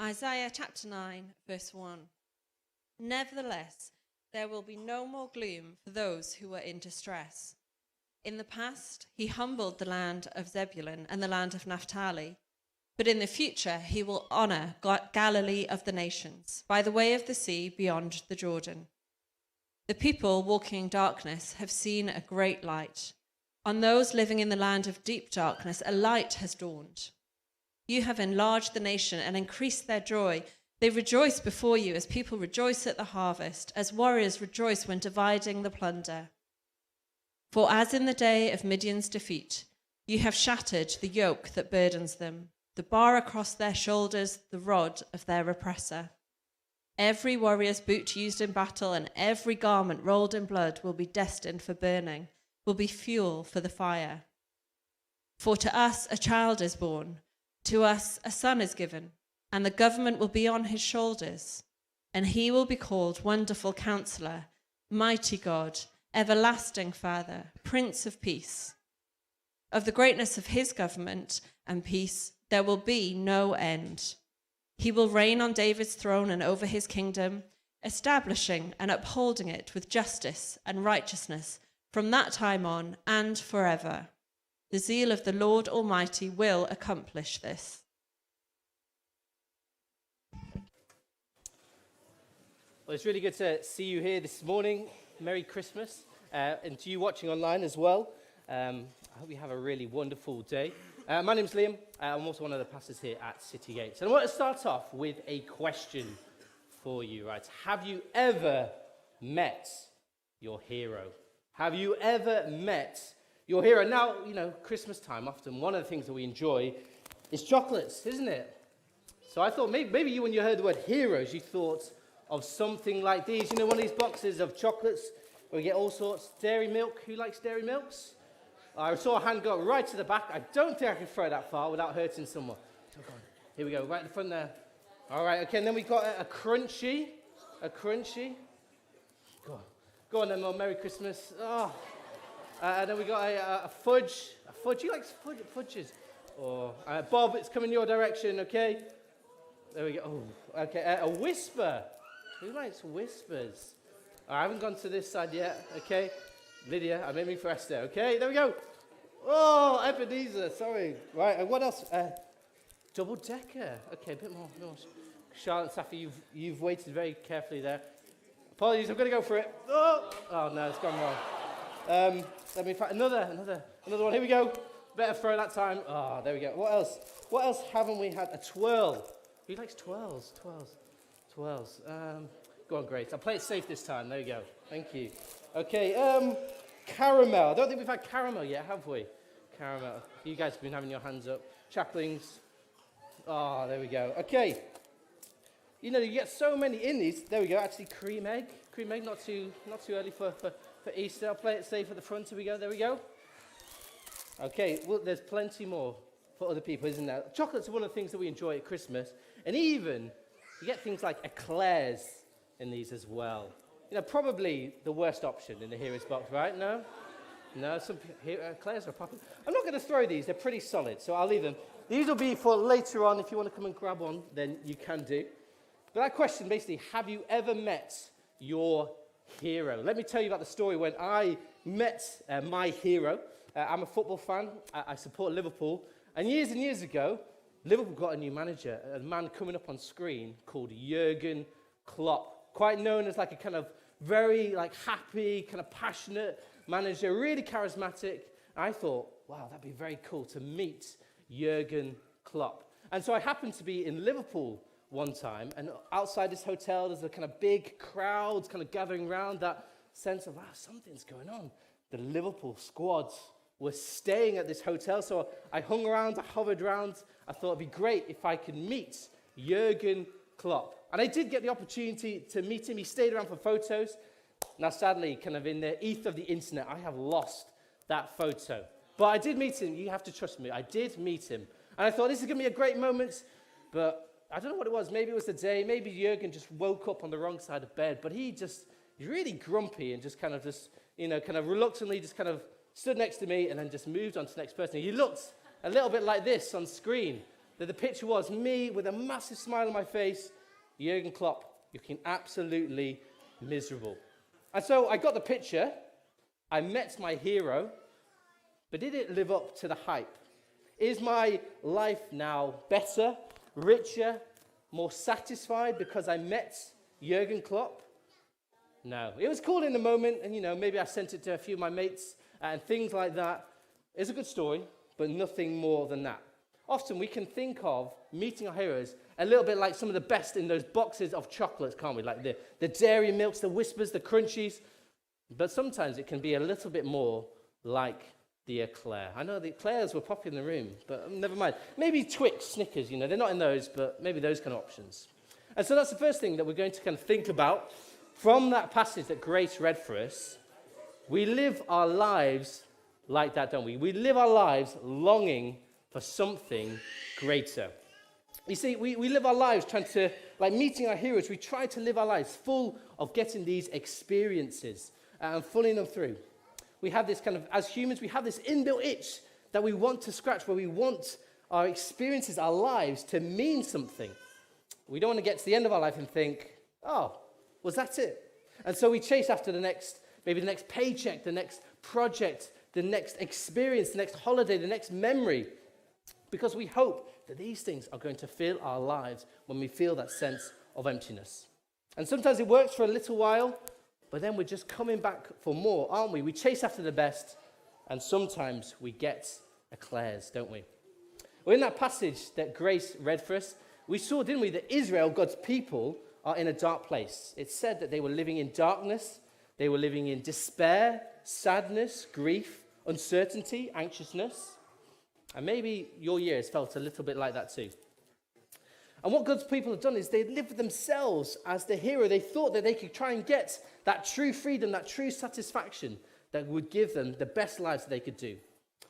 Isaiah chapter 9, verse 1. Nevertheless, there will be no more gloom for those who are in distress. In the past, he humbled the land of Zebulun and the land of Naphtali. But in the future, he will honor Galilee of the nations, by the way of the sea beyond the Jordan. The people walking in darkness have seen a great light. On those living in the land of deep darkness, a light has dawned. You have enlarged the nation and increased their joy. They rejoice before you as people rejoice at the harvest, as warriors rejoice when dividing the plunder. For as in the day of Midian's defeat, you have shattered the yoke that burdens them, the bar across their shoulders, the rod of their oppressor. Every warrior's boot used in battle and every garment rolled in blood will be destined for burning, will be fuel for the fire. For to us a child is born, to us a son is given, and the government will be on his shoulders, and he will be called Wonderful Counselor, Mighty God, Everlasting Father, Prince of Peace. Of the greatness of his government and peace there will be no end. He will reign on David's throne and over his kingdom, establishing and upholding it with justice and righteousness from that time on and forever. The zeal of the Lord Almighty will accomplish this. Well, it's really good to see you here this morning. Merry Christmas. And to you watching online as well. I hope you have a really wonderful day. My name's Liam. I'm also one of the pastors here at City Gates. And I want to start off with a question for you, right? Have you ever met your hero? Have you ever met your hero? Now, Christmas time, often one of the things that we enjoy is chocolates, isn't it? So I thought maybe you, when you heard the word heroes, you thought of something like these. One of these boxes of chocolates where we get all sorts. Dairy milk. Who likes dairy milks? I saw a hand go right to the back. I don't think I can throw that far without hurting someone. Oh, go on. Here we go, right in the front there. All right, okay, and then we got a crunchy. A crunchy. Go on then, Mum. Merry Christmas. Oh. And then we got a fudge. A fudge. Who likes fudges? Oh, Bob, it's coming your direction, okay? There we go. Oh, okay, a whisper. Who likes whispers? I haven't gone to this side yet, okay? Lydia, I'm aiming for Esther, okay? There we go. Oh, Ebenezer, sorry. Right, and what else? Double decker. Okay, a bit more. Charlotte, Safi, you've waited very carefully there. Apologies, I'm going to go for it. Oh no, it's gone wrong. Let me find another one. Here we go. Better throw that time. Oh, there we go. What else? What else haven't we had? A twirl. Who likes twirls? Twirls. Go on, great. I'll play it safe this time. There you go. Thank you. Okay, caramel. I don't think we've had caramel yet, have we? Caramel. You guys have been having your hands up. Chaplings. Oh, there we go. Okay. You get so many in these. There we go. Actually, cream egg. Cream egg, not too early for Easter. I'll play it safe at the front. Here we go. There we go. Okay, well, there's plenty more for other people, isn't there? Chocolates are one of the things that we enjoy at Christmas. And even, you get things like eclairs in these as well. Probably the worst option in the Heroes box, right? No, some eclairs are popular. I'm not going to throw these. They're pretty solid, so I'll leave them. These will be for later on. If you want to come and grab one, then you can do. But that question, basically, have you ever met your hero? Let me tell you about the story when I met my hero. I'm a football fan. I support Liverpool. And years ago, Liverpool got a new manager, a man coming up on screen called Jurgen Klopp, quite known as like a kind of very happy, kind of passionate manager, really charismatic. I thought, wow, that'd be very cool to meet Jurgen Klopp. And so I happened to be in Liverpool one time, and outside this hotel, there's a kind of big crowds kind of gathering around, that sense of, wow, something's going on. The Liverpool squad were staying at this hotel, so I hung around, I hovered around. I thought it'd be great if I could meet Jurgen Klopp. And I did get the opportunity to meet him. He stayed around for photos. Now, sadly, kind of in the ether of the internet, I have lost that photo. But I did meet him. You have to trust me. I did meet him. And I thought, this is going to be a great moment. But I don't know what it was. Maybe it was the day. Maybe Jurgen just woke up on the wrong side of bed. But he's really grumpy and kind of reluctantly just kind of stood next to me and then just moved on to the next person. He looked a little bit like this on screen. that the picture was me with a massive smile on my face, Jurgen Klopp looking absolutely miserable. And so I got the picture, I met my hero, but did it live up to the hype? Is my life now better, richer, more satisfied because I met Jurgen Klopp? No. It was cool in the moment, and maybe I sent it to a few of my mates and things like that. It's a good story, but nothing more than that. Often we can think of meeting our heroes a little bit like some of the best in those boxes of chocolates, can't we? Like the Dairy Milks, the Whispers, the Crunchies. But sometimes it can be a little bit more like the eclair. I know the eclairs were popular in the room, but never mind. Maybe Twix, Snickers, they're not in those, but maybe those kind of options. And so that's the first thing that we're going to kind of think about from that passage that Grace read for us. We live our lives like that, don't we? We live our lives longing for something greater. You see, we live our lives trying to, like meeting our heroes, we try to live our lives full of getting these experiences and following them through. We have this kind of, as humans, we have this inbuilt itch that we want to scratch, where we want our experiences, our lives to mean something. We don't want to get to the end of our life and think, oh, was that it? And so we chase after maybe the next paycheck, the next project, the next experience, the next holiday, the next memory, because we hope that these things are going to fill our lives when we feel that sense of emptiness. And sometimes it works for a little while, but then we're just coming back for more, aren't we? We chase after the best, and sometimes we get eclairs, don't we? Well, in that passage that Grace read for us, we saw, didn't we, that Israel, God's people, are in a dark place. It said that they were living in darkness, they were living in despair, sadness, grief, uncertainty, anxiousness. And maybe your year has felt a little bit like that too. And what God's people have done is they lived themselves as the hero. They thought that they could try and get that true freedom, that true satisfaction that would give them the best lives that they could do.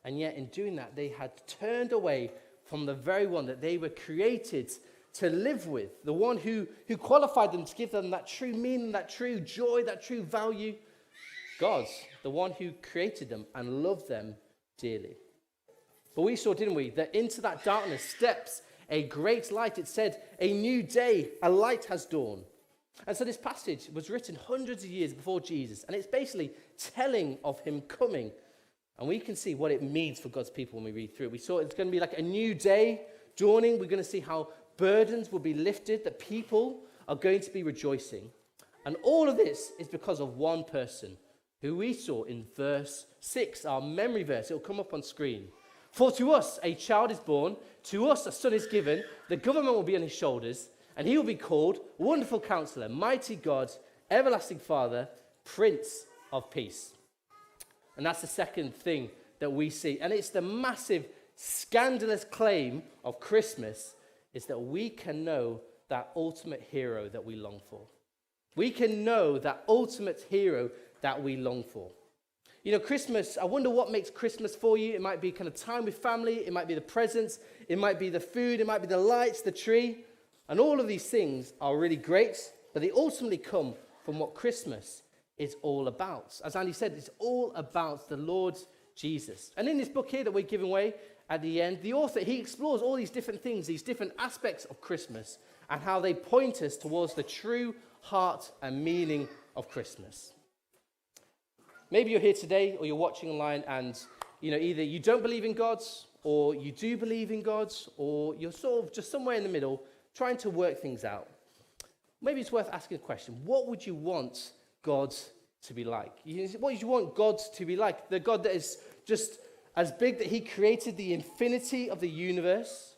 And yet in doing that, they had turned away from the very one that they were created to live with, the one who qualified them to give them that true meaning, that true joy, that true value. God, the one who created them and loved them dearly. But we saw, didn't we, that into that darkness steps a great light. It said, a new day, a light has dawned. And so this passage was written hundreds of years before Jesus, and it's basically telling of him coming. And we can see what it means for God's people when we read through it. We saw it's going to be like a new day dawning. We're going to see how burdens will be lifted, that people are going to be rejoicing. And all of this is because of one person who we saw in verse 6, our memory verse. It'll come up on screen. For to us a child is born, to us a son is given, the government will be on his shoulders, and he will be called Wonderful Counselor, Mighty God, Everlasting Father, Prince of Peace. And that's the second thing that we see. And it's the massive, scandalous claim of Christmas, is that we can know that ultimate hero that we long for. We can know that ultimate hero that we long for. Christmas, I wonder what makes Christmas for you. It might be kind of time with family. It might be the presents. It might be the food. It might be the lights, the tree. And all of these things are really great, but they ultimately come from what Christmas is all about. As Andy said, it's all about the Lord Jesus. And in this book here that we're giving away at the end, the author, he explores all these different things, these different aspects of Christmas, and how they point us towards the true heart and meaning of Christmas. Maybe you're here today or you're watching online and, either you don't believe in God or you do believe in God, or you're sort of just somewhere in the middle trying to work things out. Maybe it's worth asking a question. What would you want God to be like? What would you want God to be like? The God that is just as big that he created the infinity of the universe,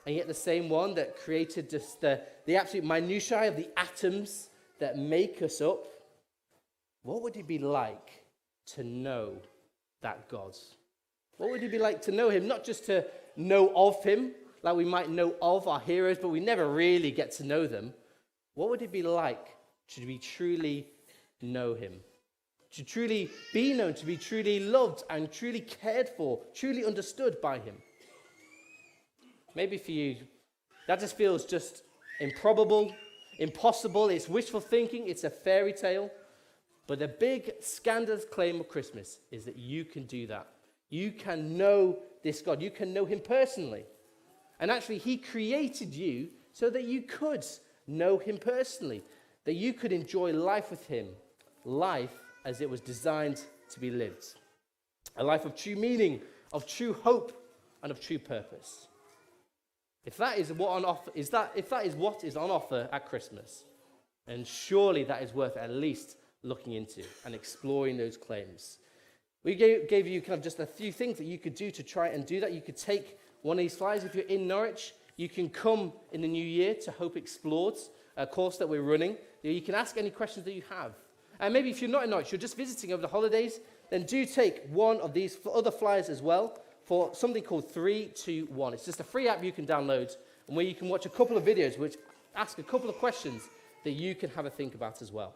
and yet the same one that created just the absolute minutiae of the atoms that make us up. What would it be like to know that God? What would it be like to know him? Not just to know of him, like we might know of our heroes, but we never really get to know them. What would it be like to be truly know him? To truly be known, to be truly loved and truly cared for, truly understood by him? Maybe for you, that just feels just improbable, impossible. It's wishful thinking. It's a fairy tale. But the big scandalous claim of Christmas is that you can do that. You can know this God. You can know him personally. And actually, he created you so that you could know him personally, that you could enjoy life with him, life as it was designed to be lived. A life of true meaning, of true hope, and of true purpose. If that is what is on offer at Christmas, then surely that is worth at least looking into and exploring those claims. We gave you kind of just a few things that you could do to try and do that. You could take one of these flyers. If you're in Norwich, you can come in the new year to Hope Explored, a course that we're running. You can ask any questions that you have. And maybe if you're not in Norwich, you're just visiting over the holidays, then do take one of these other flyers as well for something called 321. It's just a free app you can download and where you can watch a couple of videos which ask a couple of questions that you can have a think about as well.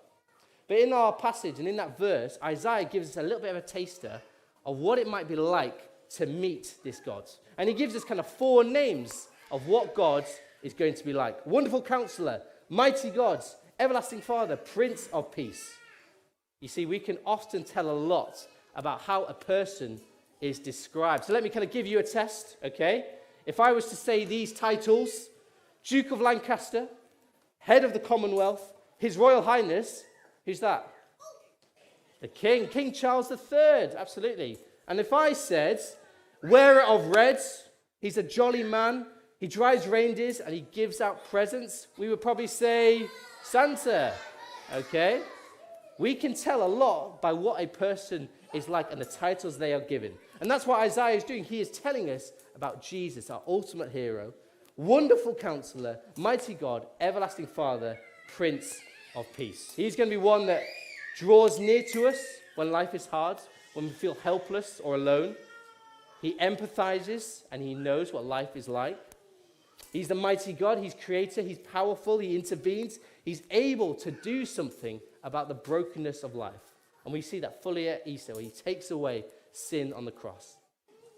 But in our passage and in that verse, Isaiah gives us a little bit of a taster of what it might be like to meet this God. And he gives us kind of 4 names of what God is going to be like. Wonderful Counselor, Mighty God, Everlasting Father, Prince of Peace. You see, we can often tell a lot about how a person is described. So let me kind of give you a test, okay? If I was to say these titles, Duke of Lancaster, Head of the Commonwealth, His Royal Highness, who's that? The King, King Charles III, absolutely. And if I said, Wearer of red, he's a jolly man, he drives reindeers and he gives out presents, we would probably say Santa, okay? We can tell a lot by what a person is like and the titles they are given. And that's what Isaiah is doing. He is telling us about Jesus, our ultimate hero, Wonderful Counselor, Mighty God, Everlasting Father, Prince of Peace. He's going to be one that draws near to us when life is hard, when we feel helpless or alone. He empathizes and he knows what life is like. He's the mighty God. He's creator. He's powerful. He intervenes. He's able to do something about the brokenness of life. And we see that fully at Easter, where he takes away sin on the cross.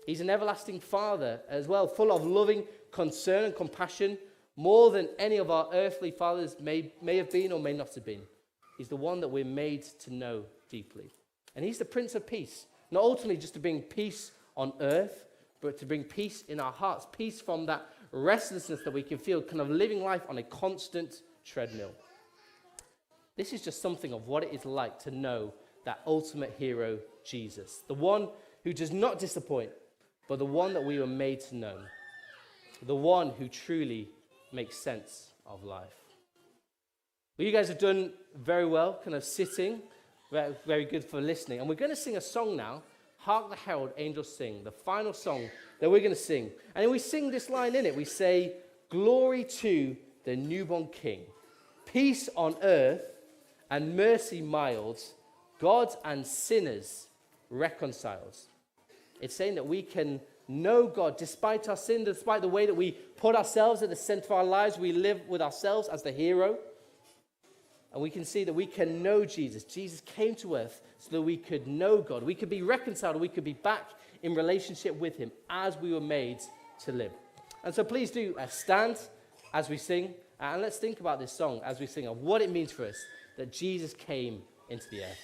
He's an everlasting Father as well, full of loving concern and compassion, more than any of our earthly fathers may have been or may not have been. He's the one that we're made to know deeply. And he's the Prince of Peace, not ultimately just to bring peace on earth, but to bring peace in our hearts, peace from that restlessness that we can feel, kind of living life on a constant treadmill. This is just something of what it is like to know that ultimate hero, Jesus, the one who does not disappoint, but the one that we were made to know, the one who truly makes sense of life. Well, you guys have done very well, kind of sitting, very, very good for listening. And we're going to sing a song now, Hark the Herald Angels Sing, the final song that we're going to sing. And we sing this line in it. We say, Glory to the newborn King, peace on earth and mercy mild, God and sinners reconciled. It's saying that we can know God despite our sin, despite the way that we put ourselves at the center of our lives. We live with ourselves as the hero. And we can see that we can know Jesus. Jesus came to earth so that we could know God. We could be reconciled. We could be back in relationship with him as we were made to live. And so please do stand as we sing. And let's think about this song as we sing of what it means for us that Jesus came into the earth.